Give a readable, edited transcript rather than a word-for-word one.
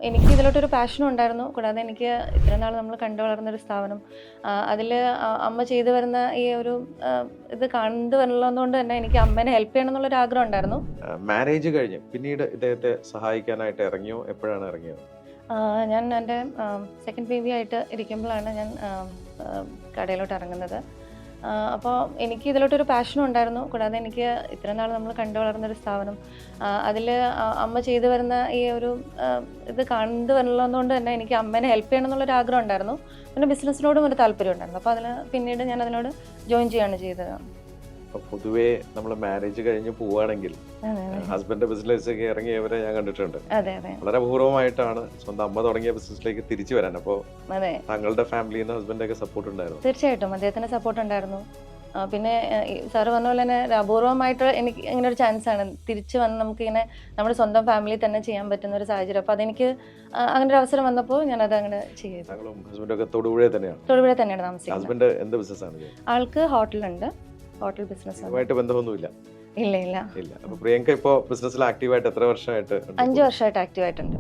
എനിക്ക് ഇതിലോട്ടൊരു പാഷനും ഉണ്ടായിരുന്നു. കൂടാതെ എനിക്ക് ഇത്രയും നാൾ നമ്മൾ കണ്ടു വളർന്നൊരു സ്ഥാപനം, അതിൽ അമ്മ ചെയ്തു വരുന്ന ഈ ഒരു ഇത് കണ്ടു വരുന്നതുകൊണ്ട് തന്നെ എനിക്ക് അമ്മേനെ ഹെൽപ്പ് ചെയ്യണം എന്നുള്ളൊരു ആഗ്രഹം ഉണ്ടായിരുന്നു. മാരേജ് കഴിഞ്ഞ് പിന്നീട് ഇദ്ദേഹത്തെ സഹായിക്കാനായിട്ട് ഇറങ്ങിയോ? എപ്പോഴാണ് ഇറങ്ങിയത്? ഞാൻ എൻ്റെ സെക്കൻഡ് ബേബി ആയിട്ട് ഇരിക്കുമ്പോഴാണ് ഞാൻ കടയിലോട്ട് ഇറങ്ങുന്നത്. അപ്പോൾ എനിക്ക് ഇതിലോട്ടൊരു പാഷനും ഉണ്ടായിരുന്നു. കൂടാതെ എനിക്ക് ഇത്രയും നാൾ നമ്മൾ കണ്ടു വളർന്നൊരു സ്ഥാപനം, അതിൽ അമ്മ ചെയ്തു വരുന്ന ഈ ഒരു ഇത് കണ്ടു വരുന്നതുകൊണ്ട് തന്നെ എനിക്ക് അമ്മേനെ ഹെൽപ്പ് ചെയ്യണം എന്നുള്ളൊരു ആഗ്രഹം ഉണ്ടായിരുന്നു. പിന്നെ ബിസിനസ്സിനോടും ഒരു താല്പര്യം ഉണ്ടായിരുന്നു. അപ്പോൾ പിന്നീട് ഞാൻ അതിനോട് ജോയിൻ ചെയ്യുകയാണ് ചെയ്തത്. പൊതുവേ നമ്മൾ മാരേജ് കഴിഞ്ഞ് പോവുകയാണെങ്കിൽ ഹസ്ബൻഡ് ബിസിനസ്സിലേക്ക് ഇറങ്ങിയവരെ ഞാൻ കണ്ടിട്ടുണ്ട്. അതെ അതെ വളരെ അപൂർവമായിട്ടാണ് സ്വന്തം അമ്മ തുടങ്ങിയ ബിസിനസ്സിലേക്ക് തിരിച്ചു വരാൻ. അപ്പോൾ അതെ താങ്കളുടെ ഫാമിലിയിൽ നിന്ന് ഹസ്ബൻഡൊക്കെ സപ്പോർട്ട് ഉണ്ടായിരുന്നു? തീർച്ചയായിട്ടും അദ്ദേഹത്തിന് സപ്പോർട്ട് ഉണ്ടായിരുന്നു. പിന്നെ സാറ് പറഞ്ഞ പോലെ തന്നെ അപൂർവമായിട്ട് എനിക്ക് ഇങ്ങനെ ഒരു ചാൻസ് ആണ് തിരിച്ചു വന്ന് നമുക്കിങ്ങനെ നമ്മുടെ സ്വന്തം ഫാമിലി തന്നെ ചെയ്യാൻ പറ്റുന്ന ഒരു സാഹചര്യം. അപ്പോൾ അതെനിക്ക് അങ്ങനെ ഒരു അവസരം വന്നപ്പോൾ ഞാനത് അങ്ങനെ ചെയ്തു. താങ്കളും ഹസ്ബൻഡൊക്കെ തൊടുപുഴ തന്നെയാണ്? തൊടുപുഴ തന്നെയാണ് താമസിക്കുന്നത്. ഹസ്ബൻഡ് എന്ത് ബിസിനസ്സാണ്? ആൾക്ക് ഹോട്ടലുണ്ട്, ഹോട്ടൽ ബിസിനസ്. അതുമായിട്ട് ബന്ധമൊന്നുമില്ല? ഇല്ല ഇല്ല ഇല്ല. അപ്പൊ പ്രിയങ്ക ഇപ്പോ ബിസിനസ്സിൽ ആക്റ്റീവായിട്ട് എത്ര വർഷമായിട്ട്? 5 വർഷമായിട്ട് ആക്റ്റീവ് ആയിട്ടുണ്ട്.